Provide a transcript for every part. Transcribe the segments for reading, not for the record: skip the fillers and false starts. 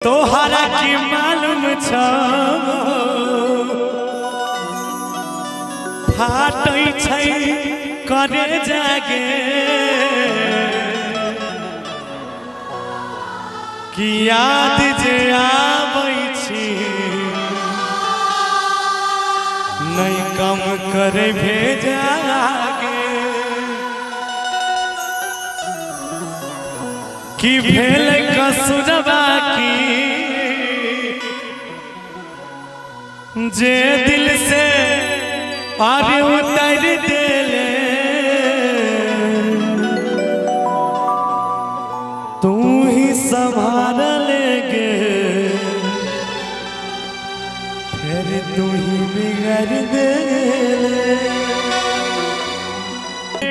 तोहरा की मालूम छ फाटै छै करे जागे कि याद जे आबै छी नहीं कम करे भेजागे कि भेल कसुरबा की जे दिल से आरे उतर देले तू ही संभाल लेगे फिर तू ही बिगड़ देले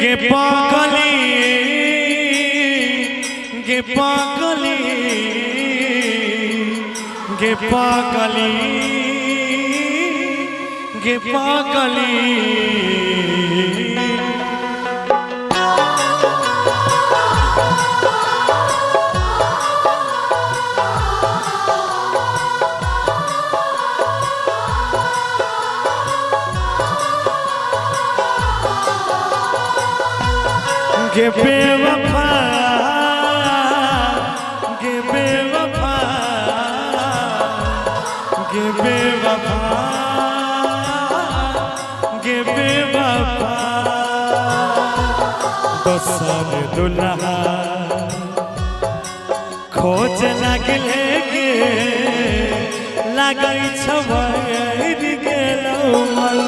गे पागली गे पागली गे पागली गे पागली गे बेवफा गे बेवफा गे बेवफा गे बेवफा दोसर दुल्हा खोज लगले गे लगै छबैर गेलौ मन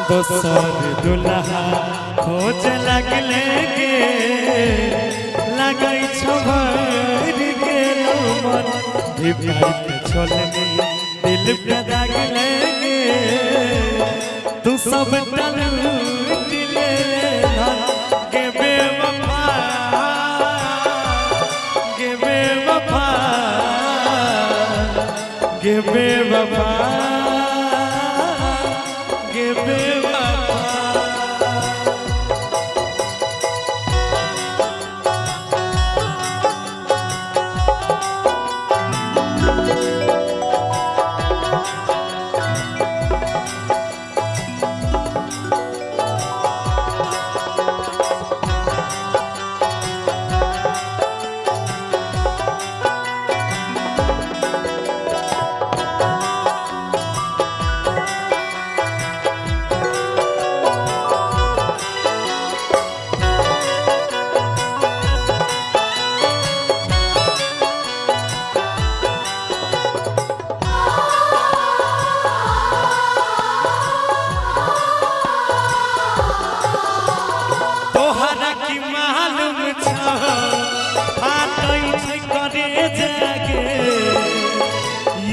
दोसर दुल्हा खोज लगले गे लगै छबैर गेलौ मन भिपाई छोड़नी दिल पे दागले गे तू सब टूट ले गे बेवफा गे बेवफा गे बेवफा गे बेवफा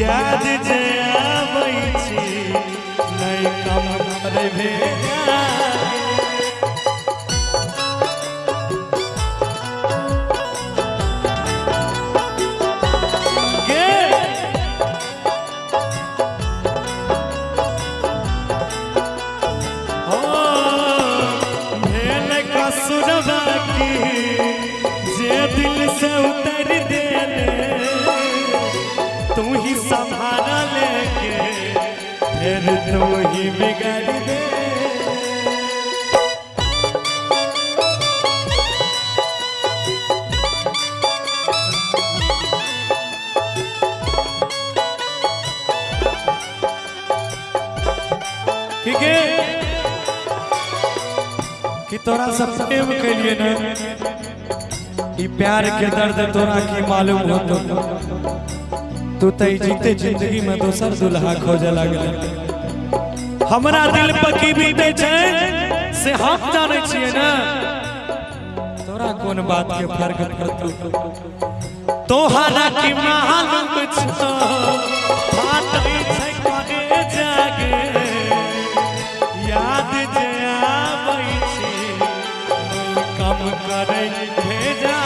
याद जे आबै छी नहीं कम करे भेजागे गे ओ भेल कसुरबा की जे दिल से उतर देले तू ही संभाल लेके फिर तू ही बिगड़ दे ठीक है कि तोरा सब प्रेम के लिए ना ये प्यार के दर्द तोरा की मालूम हो तू तई जीते जिंदगी में दोसर दुल्हा खोजे लगल हमरा दिल पर की बीते छै से हम जाने छिए ना तोरा कौन बात के फर्क पड़तो तोहरा की मालूम छ फाटै छै करे जागे याद जे आबै छी कम करे भेजा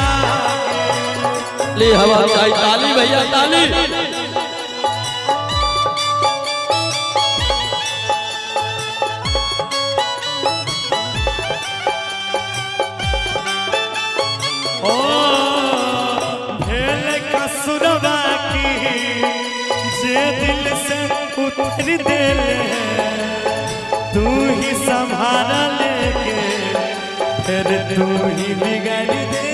ले हवा आई ताली भैया ताली। ओ भेल कसुरवा की जे दिल से उतर देले तू ही संभाल लेके फिर तू ही बिगाड़ दे।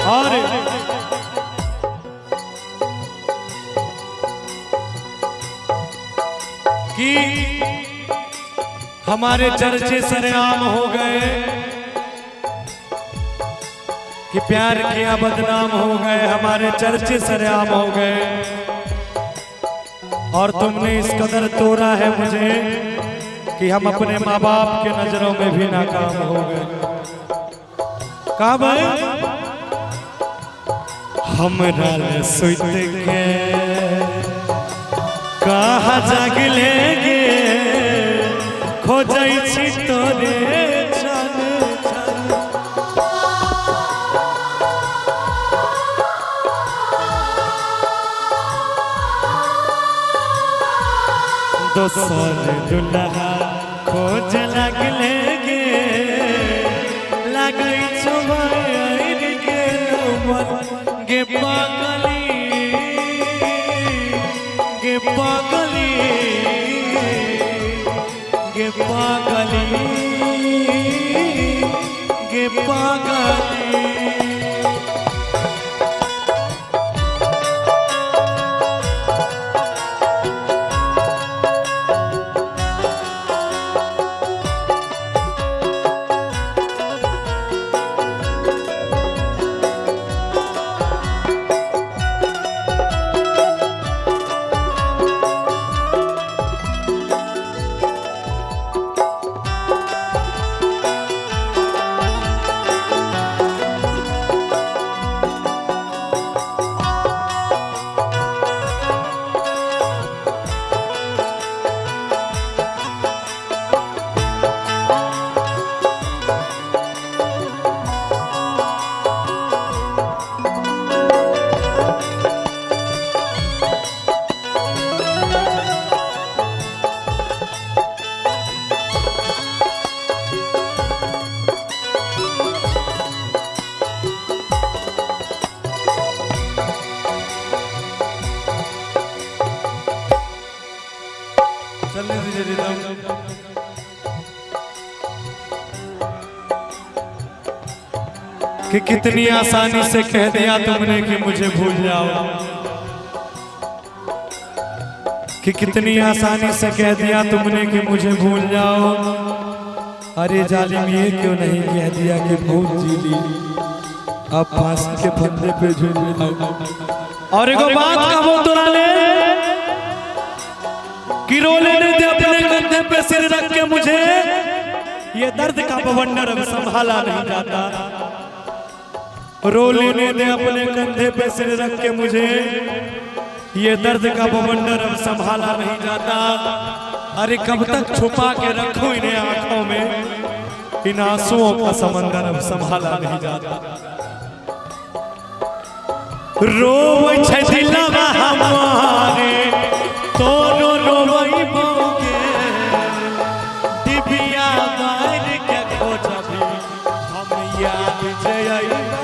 और कि हमारे चर्चे सरेआम हो गए कि प्यार किया बदनाम हो गए, हमारे चर्चे सरेआम हो गए और तुमने इस कदर तोड़ा है मुझे कि हम अपने माँ बाप के नजरों में भी नाकाम हो गए। कहा भाई हमरा सुत के कहा जागले गे खोजै छी तोरे छन छन। दोसर दुल्हा खोज लगले गे लगै छो भइर गेल मन गे पागली गे पागली गे पागली गे पागली। चलने दीजिए रिदम। कि कितनी आसानी से कह दिया तुमने कि मुझे भूल जाओ, कि कितनी आसानी से कह दिया तुमने कि मुझे भूल जाओ। अरे जालिम ये क्यों नहीं कह दिया कि बहुत जी ली, अब फांसी के फंदे पे झूल जाओ। और एक बात का वो तो ले कि रो लेने दे अपने कंधे पे सिर रख के मुझे, ये दर्द का बवंडर अब संभाला नहीं जाता। रो लेने दे अपने कंधे पे सिर रख के मुझे, ये दर्द का बवंडर अब संभाला नहीं जाता। अरे कब तक छुपा के रखूं इन्हें आंखों में, इन आंसुओं का समंदर अब संभाला नहीं जाता। रोवै छै दिलवा हमारे तोरो रोवै बोगे, दिबिया मार के खोजबी हम याद जइबोगे।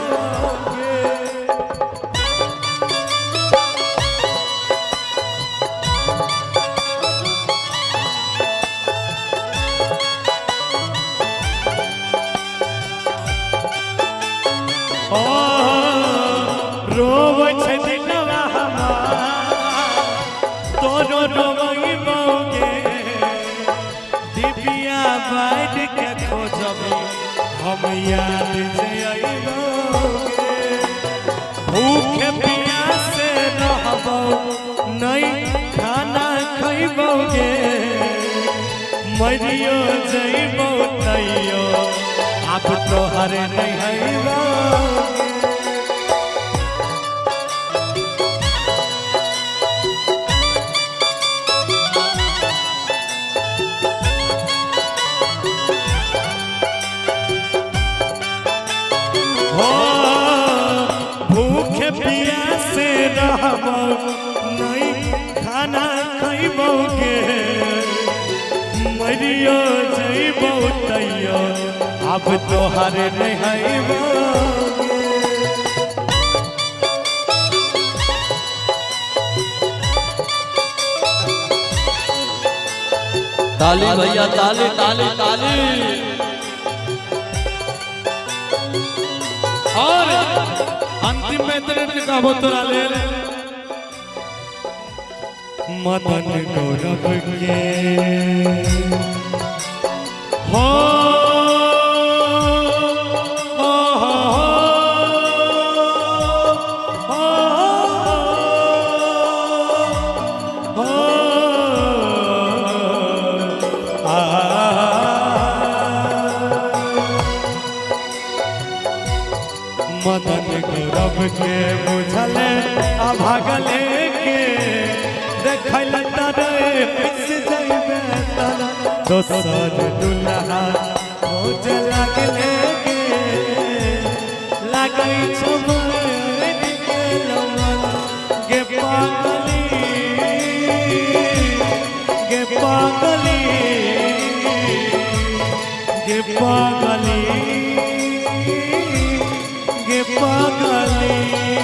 रोवै छै दिलवा हमारा तोरो रोवै बोगे, दिबिया बाइट के खोजबी हम याद जइबोगे। भूखे प्यासे रहबो नहीं खाना खइबोगे, मरियो जइबो तैयो अब तोहरे नहीं हइबोगे। भूखे पिया से रहबो नहीं खाना खइबो के मरियो जइबो तैयो अब तोहरे नहीं हइबो ताली भैया ताली ताली ताली। और अंतिम में तेरे का बोतरा ले ले मदन गौरव के हो मदन गौरव के बुझले आ भागले के देखल तारे पिस जइबे तारा दोसर दुल्हा खोज लागले के लागै छबन के लमन गे पागली गे पागली गे पागली गे पागली।